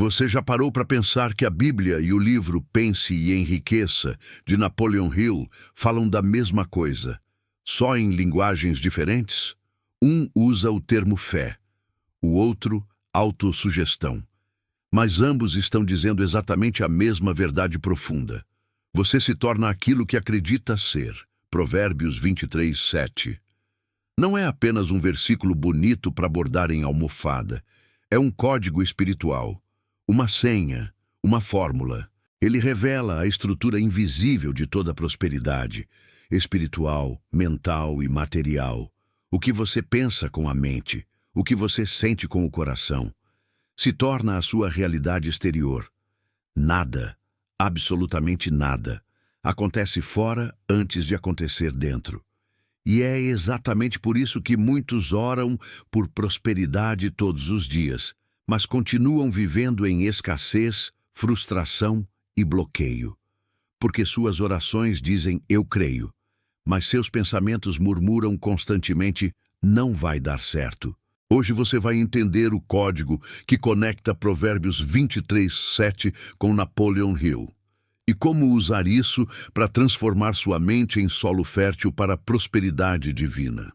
Você já parou para pensar que a Bíblia e o livro Pense e Enriqueça, de Napoleon Hill, falam da mesma coisa, só em linguagens diferentes? Um usa o termo fé, o outro, autossugestão. Mas ambos estão dizendo exatamente a mesma verdade profunda. Você se torna aquilo que acredita ser. Provérbios 23, 7. Não é apenas um versículo bonito para bordar em almofada. É um código espiritual, uma senha, uma fórmula. Ele revela a estrutura invisível de toda a prosperidade, espiritual, mental e material. O que você pensa com a mente, o que você sente com o coração, se torna a sua realidade exterior. Nada, absolutamente nada, acontece fora antes de acontecer dentro. E é exatamente por isso que muitos oram por prosperidade todos os dias, mas continuam vivendo em escassez, frustração e bloqueio. Porque suas orações dizem "eu creio", mas seus pensamentos murmuram constantemente "não vai dar certo". Hoje você vai entender o código que conecta Provérbios 23, 7 com Napoleon Hill. E como usar isso para transformar sua mente em solo fértil para a prosperidade divina.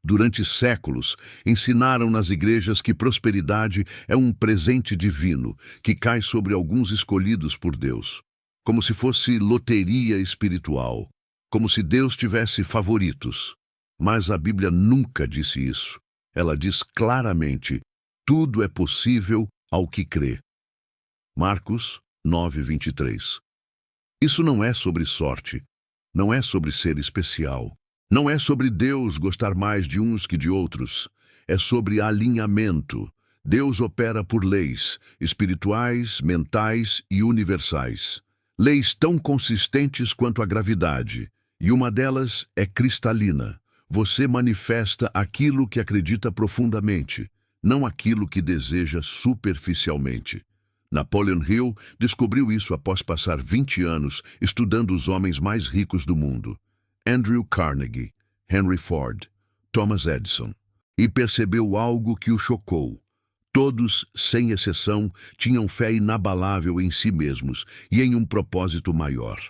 Durante séculos, ensinaram nas igrejas que prosperidade é um presente divino que cai sobre alguns escolhidos por Deus, como se fosse loteria espiritual, como se Deus tivesse favoritos. Mas a Bíblia nunca disse isso. Ela diz claramente: tudo é possível ao que crê. Marcos 9, 23. Isso não é sobre sorte, não é sobre ser especial, não é sobre Deus gostar mais de uns que de outros, é sobre alinhamento. Deus opera por leis espirituais, mentais e universais. Leis tão consistentes quanto a gravidade, e uma delas é cristalina. Você manifesta aquilo que acredita profundamente, não aquilo que deseja superficialmente. Napoleon Hill descobriu isso após passar 20 anos estudando os homens mais ricos do mundo. Andrew Carnegie, Henry Ford, Thomas Edison. E percebeu algo que o chocou. Todos, sem exceção, tinham fé inabalável em si mesmos e em um propósito maior.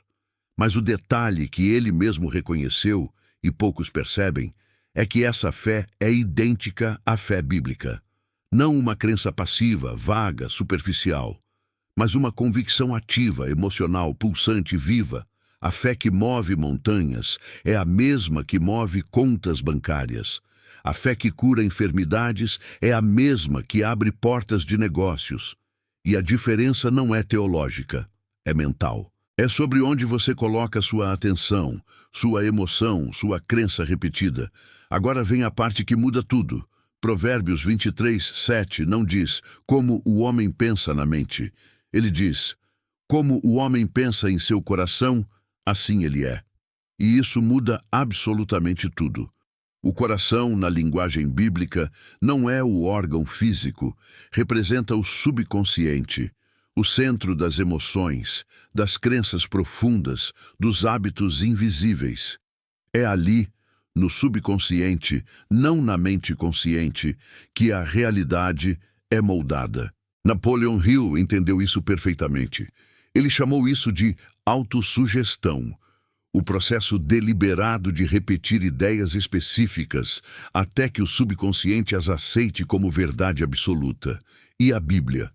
Mas o detalhe que ele mesmo reconheceu, e poucos percebem, é que essa fé é idêntica à fé bíblica. Não uma crença passiva, vaga, superficial, mas uma convicção ativa, emocional, pulsante, viva. A fé que move montanhas é a mesma que move contas bancárias. A fé que cura enfermidades é a mesma que abre portas de negócios. E a diferença não é teológica, é mental. É sobre onde você coloca sua atenção, sua emoção, sua crença repetida. Agora vem a parte que muda tudo. Provérbios 23, 7 não diz como o homem pensa na mente. Ele diz, como o homem pensa em seu coração, assim ele é. E isso muda absolutamente tudo. O coração, na linguagem bíblica, não é o órgão físico, representa o subconsciente, o centro das emoções, das crenças profundas, dos hábitos invisíveis. É ali, no subconsciente, não na mente consciente, que a realidade é moldada. Napoleon Hill entendeu isso perfeitamente. Ele chamou isso de autossugestão, o processo deliberado de repetir ideias específicas até que o subconsciente as aceite como verdade absoluta. E a Bíblia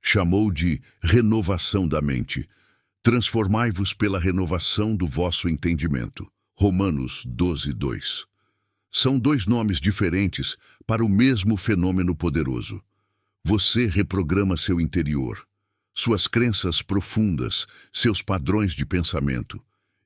chamou de renovação da mente. Transformai-vos pela renovação do vosso entendimento. Romanos 12, 2. São dois nomes diferentes para o mesmo fenômeno poderoso. Você reprograma seu interior, suas crenças profundas, seus padrões de pensamento.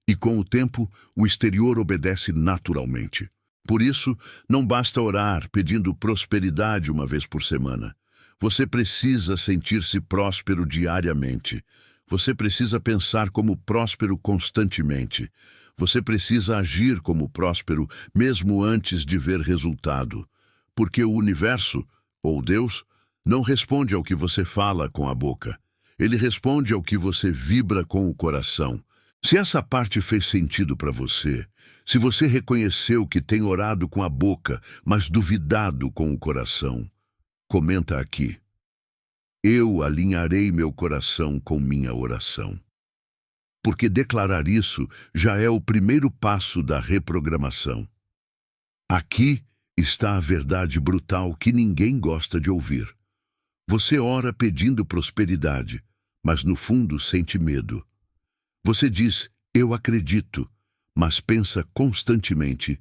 E com o tempo, o exterior obedece naturalmente. Por isso, não basta orar pedindo prosperidade uma vez por semana. Você precisa sentir-se próspero diariamente. Você precisa pensar como próspero constantemente. Você precisa agir como próspero mesmo antes de ver resultado. Porque o universo, ou Deus, não responde ao que você fala com a boca. Ele responde ao que você vibra com o coração. Se essa parte fez sentido para você, se você reconheceu que tem orado com a boca, mas duvidado com o coração, comenta aqui. Eu alinharei meu coração com minha oração. Porque declarar isso já é o primeiro passo da reprogramação. Aqui está a verdade brutal que ninguém gosta de ouvir. Você ora pedindo prosperidade, mas no fundo sente medo. Você diz, eu acredito, mas pensa constantemente,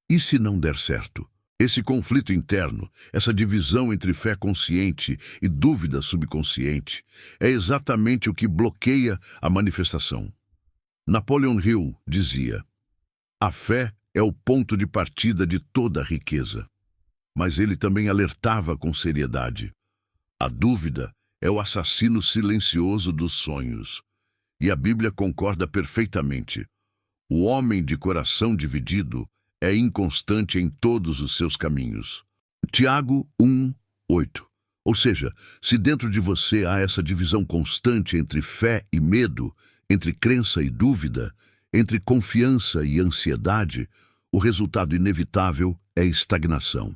e se não der certo? Esse conflito interno, essa divisão entre fé consciente e dúvida subconsciente, é exatamente o que bloqueia a manifestação. Napoleon Hill dizia, a fé é o ponto de partida de toda a riqueza. Mas ele também alertava com seriedade. A dúvida é o assassino silencioso dos sonhos. E a Bíblia concorda perfeitamente. O homem de coração dividido é inconstante em todos os seus caminhos. Tiago 1:8. Ou seja, se dentro de você há essa divisão constante entre fé e medo, entre crença e dúvida, entre confiança e ansiedade, o resultado inevitável é estagnação.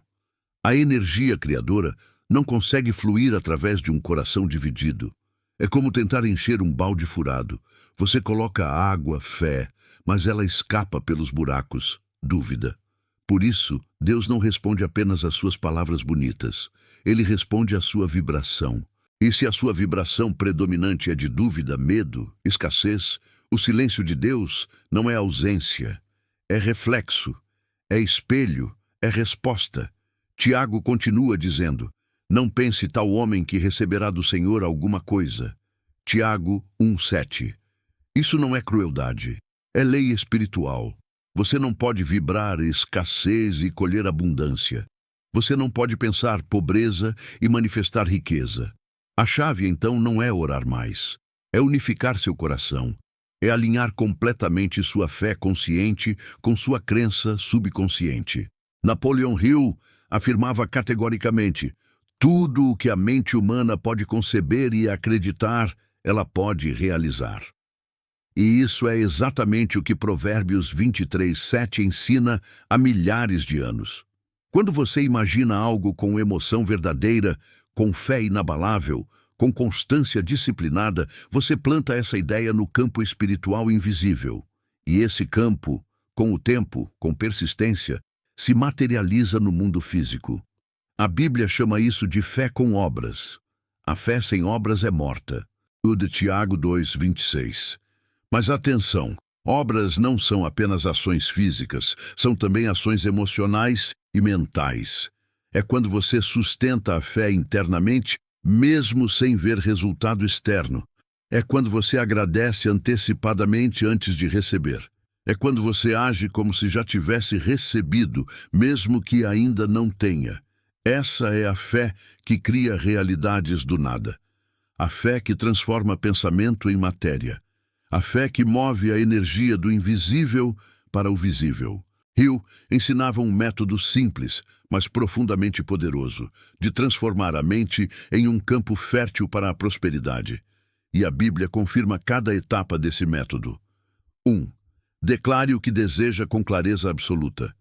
A energia criadora não consegue fluir através de um coração dividido. É como tentar encher um balde furado. Você coloca água, fé, mas ela escapa pelos buracos, dúvida. Por isso, Deus não responde apenas às suas palavras bonitas. Ele responde à sua vibração. E se a sua vibração predominante é de dúvida, medo, escassez, o silêncio de Deus não é ausência, é reflexo, é espelho, é resposta. Tiago continua dizendo, não pense tal homem que receberá do Senhor alguma coisa. Tiago 1:7. Isso não é crueldade, é lei espiritual. Você não pode vibrar escassez e colher abundância. Você não pode pensar pobreza e manifestar riqueza. A chave, então, não é orar mais. É unificar seu coração. É alinhar completamente sua fé consciente com sua crença subconsciente. Napoleon Hill afirmava categoricamente, tudo o que a mente humana pode conceber e acreditar, ela pode realizar. E isso é exatamente o que Provérbios 23:7 ensina há milhares de anos. Quando você imagina algo com emoção verdadeira, com fé inabalável, com constância disciplinada, você planta essa ideia no campo espiritual invisível. E esse campo, com o tempo, com persistência, se materializa no mundo físico. A Bíblia chama isso de fé com obras. A fé sem obras é morta. O de Tiago 2:26. Mas atenção, obras não são apenas ações físicas, são também ações emocionais e mentais. É quando você sustenta a fé internamente, mesmo sem ver resultado externo. É quando você agradece antecipadamente antes de receber. É quando você age como se já tivesse recebido, mesmo que ainda não tenha. Essa é a fé que cria realidades do nada. A fé que transforma pensamento em matéria. A fé que move a energia do invisível para o visível. Hill ensinava um método simples, mas profundamente poderoso, de transformar a mente em um campo fértil para a prosperidade. E a Bíblia confirma cada etapa desse método. 1. Declare o que deseja com clareza absoluta.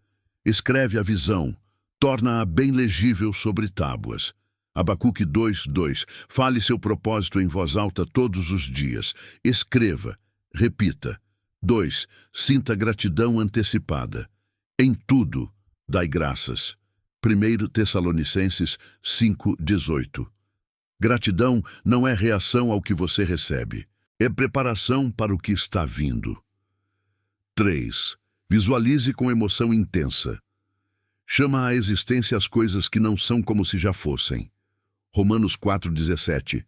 Escreve a visão, torna-a bem legível sobre tábuas. Abacuque 2:2. Fale seu propósito em voz alta todos os dias. Escreva, repita. 2. Sinta gratidão antecipada. Em tudo, dai graças. 1 Tessalonicenses 5:18. Gratidão não é reação ao que você recebe. É preparação para o que está vindo. 3. Visualize com emoção intensa. Chama à existência as coisas que não são como se já fossem. Romanos 4:17.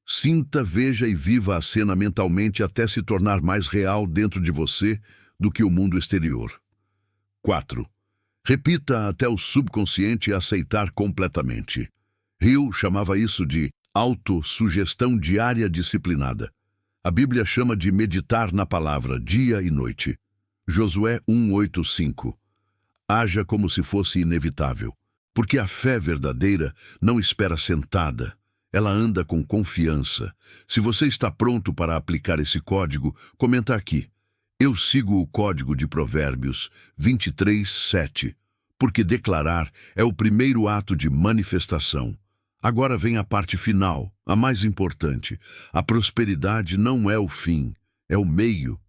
Sinta, veja e viva a cena mentalmente até se tornar mais real dentro de você do que o mundo exterior. 4. Repita até o subconsciente aceitar completamente. Hill chamava isso de autossugestão diária disciplinada. A Bíblia chama de meditar na palavra dia e noite. Josué 1:8-5. Haja como se fosse inevitável, porque a fé verdadeira não espera sentada, ela anda com confiança. Se você está pronto para aplicar esse código, comenta aqui. Eu sigo o código de Provérbios 23:7, porque declarar é o primeiro ato de manifestação. Agora vem a parte final, a mais importante. A prosperidade não é o fim, é o meio.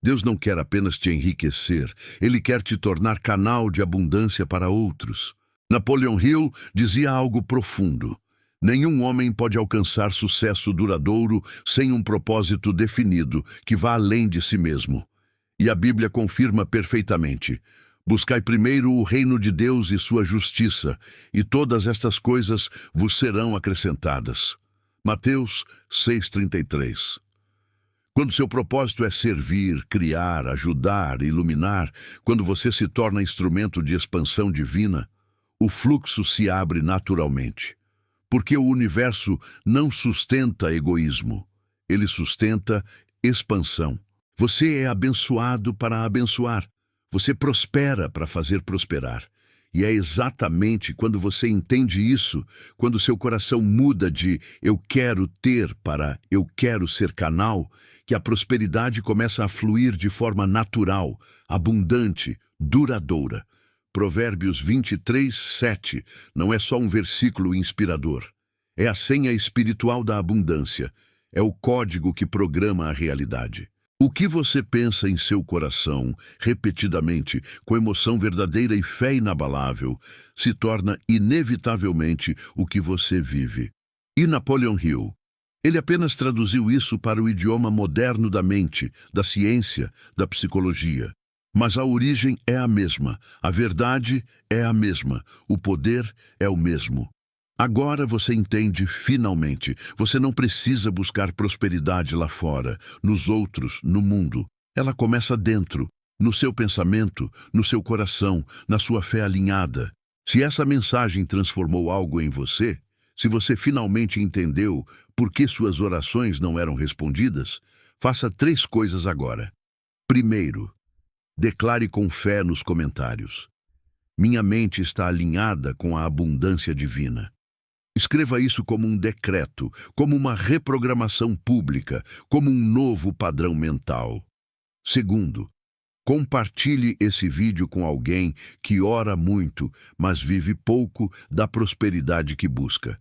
Deus não quer apenas te enriquecer, Ele quer te tornar canal de abundância para outros. Napoleon Hill dizia algo profundo. Nenhum homem pode alcançar sucesso duradouro sem um propósito definido que vá além de si mesmo. E a Bíblia confirma perfeitamente. Buscai primeiro o reino de Deus e sua justiça, e todas estas coisas vos serão acrescentadas. Mateus 6,33. Quando seu propósito é servir, criar, ajudar, iluminar, quando você se torna instrumento de expansão divina, o fluxo se abre naturalmente. Porque o universo não sustenta egoísmo, ele sustenta expansão. Você é abençoado para abençoar. Você prospera para fazer prosperar. E é exatamente quando você entende isso, quando seu coração muda de eu quero ter para eu quero ser canal, que a prosperidade começa a fluir de forma natural, abundante, duradoura. Provérbios 23:7 não é só um versículo inspirador. É a senha espiritual da abundância. É o código que programa a realidade. O que você pensa em seu coração, repetidamente, com emoção verdadeira e fé inabalável, se torna inevitavelmente o que você vive. E Napoleon Hill? Ele apenas traduziu isso para o idioma moderno da mente, da ciência, da psicologia. Mas a origem é a mesma, a verdade é a mesma, o poder é o mesmo. Agora você entende finalmente. Você não precisa buscar prosperidade lá fora, nos outros, no mundo. Ela começa dentro, no seu pensamento, no seu coração, na sua fé alinhada. Se essa mensagem transformou algo em você, se você finalmente entendeu por que suas orações não eram respondidas, faça 3 coisas agora. Primeiro, declare com fé nos comentários: minha mente está alinhada com a abundância divina. Escreva isso como um decreto, como uma reprogramação pública, como um novo padrão mental. Segundo, compartilhe esse vídeo com alguém que ora muito, mas vive pouco da prosperidade que busca.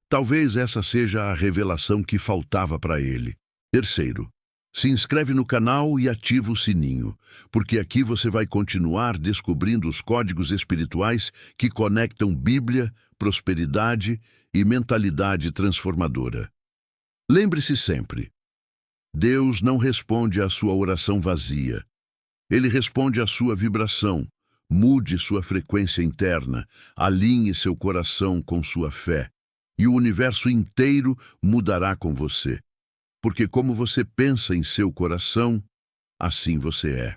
Talvez essa seja a revelação que faltava para ele. Terceiro, se inscreve no canal e ativa o sininho, porque aqui você vai continuar descobrindo os códigos espirituais que conectam Bíblia, prosperidade e mentalidade transformadora. Lembre-se sempre, Deus não responde à sua oração vazia. Ele responde à sua vibração. Mude sua frequência interna, alinhe seu coração com sua fé, e o universo inteiro mudará com você. Porque como você pensa em seu coração, assim você é.